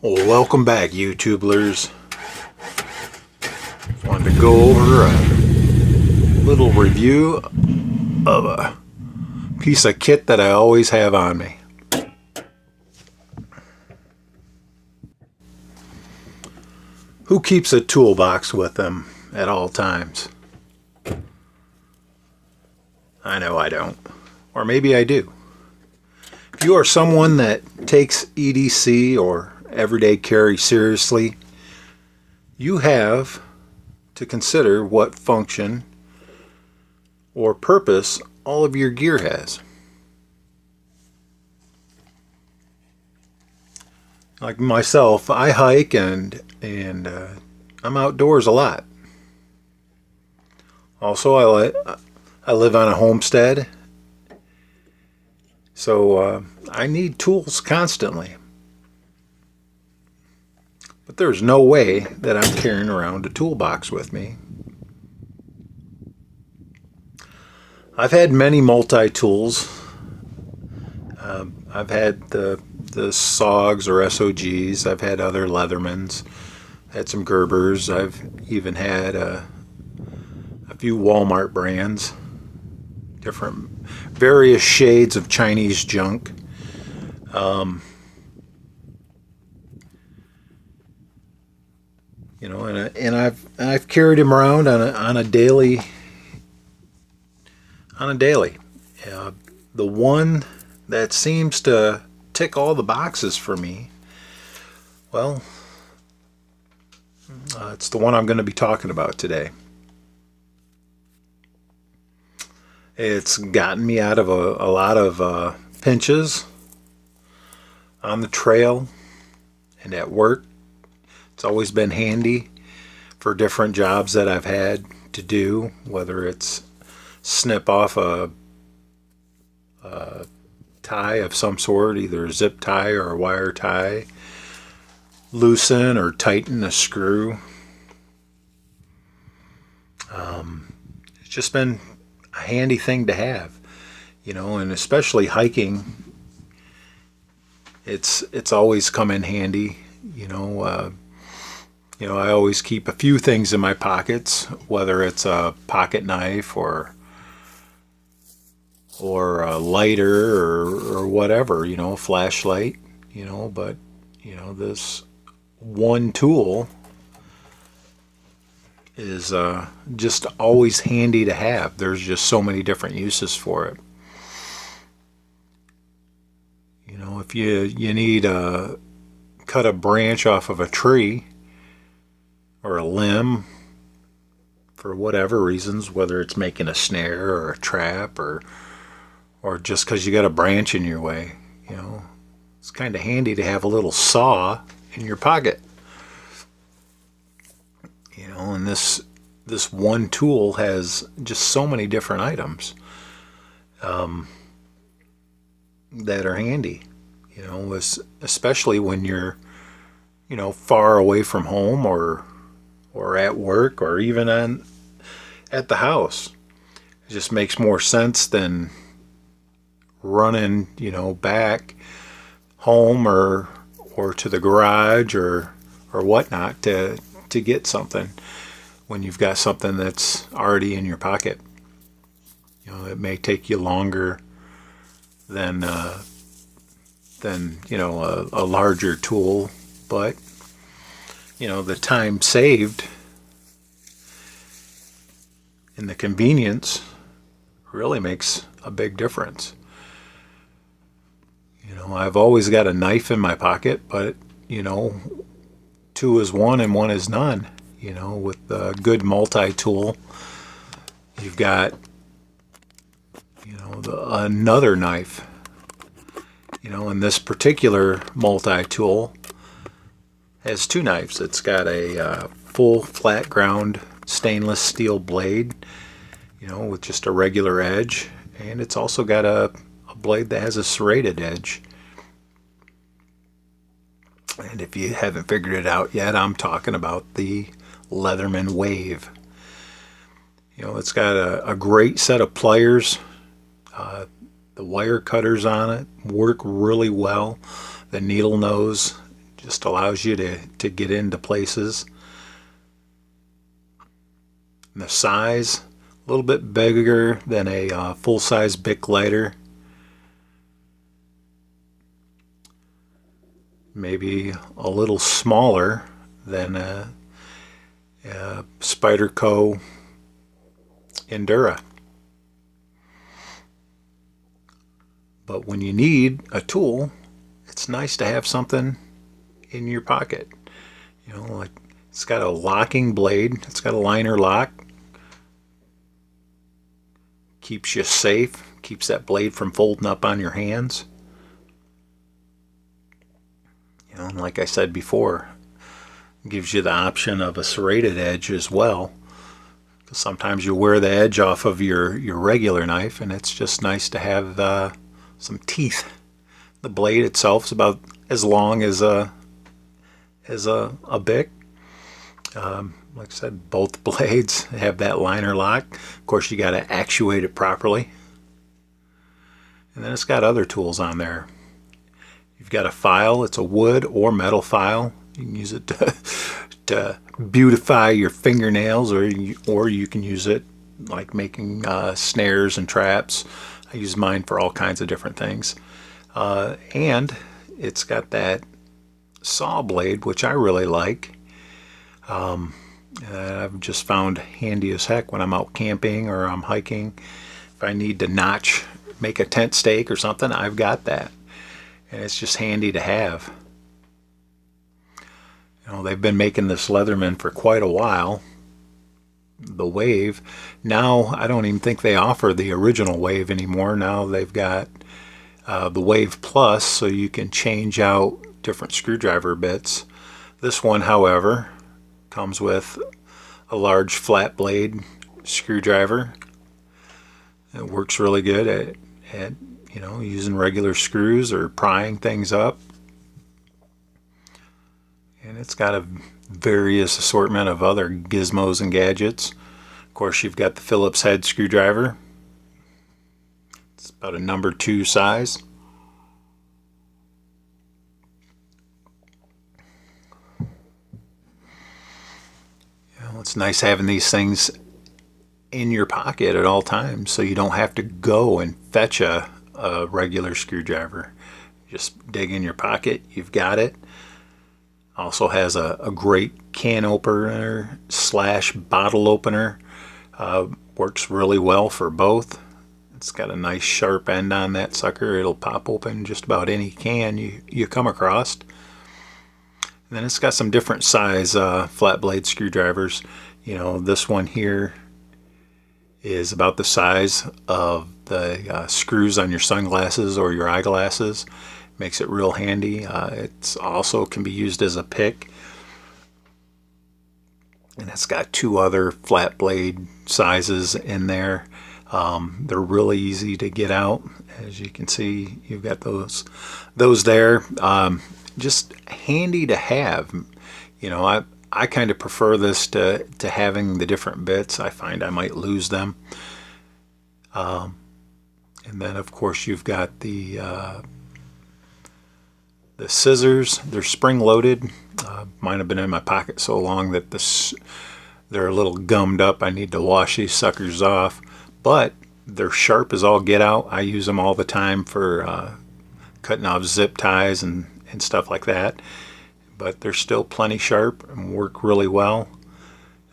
Well, welcome back, YouTubers. Wanted to go over a little review of a piece of kit that I always have on me. Who keeps a toolbox with them at all times? I know I don't. Or maybe I do. If you are someone that takes EDC or everyday carry seriously, you have to consider what function or purpose all of your gear has. Like myself, I hike and I'm outdoors a lot. Also, I live on a homestead, so I need tools constantly. But there's no way that I'm carrying around a toolbox with me. I've had many multi-tools. I've had the SOGs or SOGs. I've had other Leathermans. Had some Gerbers. I've even had a few Walmart brands. Different, various shades of Chinese junk. You know, and I've carried him around on a daily. The one that seems to tick all the boxes for me, well, it's the one I'm going to be talking about today. It's gotten me out of a lot of pinches on the trail and at work. It's always been handy for different jobs that I've had to do, whether it's snip off a tie of some sort, either a zip tie or a wire tie, loosen or tighten a screw. It's just been a handy thing to have, you know, and especially hiking, it's always come in handy, you know. I always keep a few things in my pockets, whether it's a pocket knife or a lighter or whatever, you know, a flashlight, you know. But, you know, this one tool is just always handy to have. There's just so many different uses for it. You know, if you need to cut a branch off of a tree or a limb for whatever reasons, whether it's making a snare or a trap or just because you got a branch in your way, you know, it's kind of handy to have a little saw in your pocket. You know, and this one tool has just so many different items that are handy, you know, especially when you're, you know, far away from home or at work or even at the house. It just makes more sense than running, you know, back home or to the garage or whatnot to get something when you've got something that's already in your pocket. You know, it may take you longer than you know, a larger tool, but you know, the time saved and the convenience really makes a big difference. You know, I've always got a knife in my pocket, but, you know, two is one and one is none. You know, with a good multi-tool, you've got, you know, another knife. You know, and this particular multi-tool has two knives. It's got a full flat ground stainless steel blade, you know, with just a regular edge, and it's also got a blade that has a serrated edge. And if you haven't figured it out yet, I'm talking about the Leatherman Wave. You know, it's got a great set of pliers. The wire cutters on it work really well. The needle nose Just allows you to get into places. And the size, a little bit bigger than a full-size Bic lighter. Maybe a little smaller than a Spyderco Endura. But when you need a tool, it's nice to have something in your pocket. You know, like it's got a locking blade, it's got a liner lock. Keeps you safe, keeps that blade from folding up on your hands. You know, and like I said before, gives you the option of a serrated edge as well. Sometimes you wear the edge off of your regular knife, and it's just nice to have some teeth. The blade itself is about as long as a Bic. Like I said, both blades have that liner lock. Of course, you got to actuate it properly. And then it's got other tools on there. You've got a file. It's a wood or metal file. You can use it to beautify your fingernails, or you can use it like making snares and traps. I use mine for all kinds of different things. And it's got that saw blade, which I really like. I've just found handy as heck when I'm out camping or I'm hiking. If I need to make a tent stake or something, I've got that. And it's just handy to have. You know, they've been making this Leatherman for quite a while. The Wave. Now, I don't even think they offer the original Wave anymore. Now they've got the Wave Plus, so you can change out different screwdriver bits. This one, however, comes with a large flat blade screwdriver. It works really good at you know, using regular screws or prying things up. And it's got a various assortment of other gizmos and gadgets. Of course, you've got the Phillips head screwdriver. It's about a number 2 size. It's nice having these things in your pocket at all times, so you don't have to go and fetch a regular screwdriver. Just dig in your pocket, you've got it. Also has a great can opener / bottle opener. Works really well for both. It's got a nice sharp end on that sucker. It'll pop open just about any can you come across. And then it's got some different size flat blade screwdrivers. You know, this one here is about the size of the screws on your sunglasses or your eyeglasses. Makes it real handy. It's also can be used as a pick. And it's got 2 other flat blade sizes in there. They're really easy to get out. As you can see, you've got those there. Just handy to have. You know, I kind of prefer this to having the different bits. I find I might lose them. And then of course you've got the scissors. They're spring loaded. Mine have been in my pocket so long that they're a little gummed up. I need to wash these suckers off, but they're sharp as all get out. I use them all the time for cutting off zip ties and stuff like that, but they're still plenty sharp and work really well.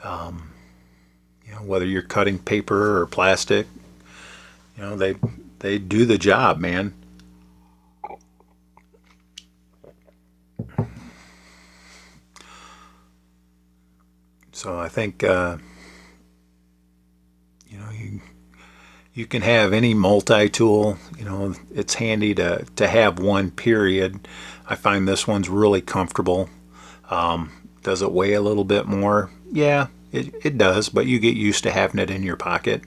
You know, whether you're cutting paper or plastic, you know, they do the job, man. So I think you know, you can have any multi-tool. You know, it's handy to have one, period. I find this one's really comfortable. Does it weigh a little bit more? Yeah, it does, but you get used to having it in your pocket.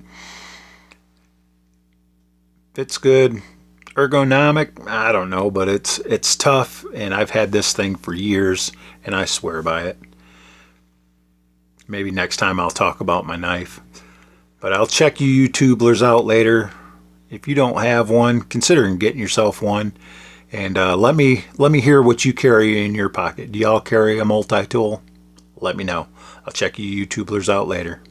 It's good. Ergonomic, I don't know, but it's tough, and I've had this thing for years, and I swear by it. Maybe next time I'll talk about my knife. But I'll check you YouTubers out later. If you don't have one, consider getting yourself one. And let me hear what you carry in your pocket. Do y'all carry a multi-tool? Let me know. I'll check you YouTubers out later.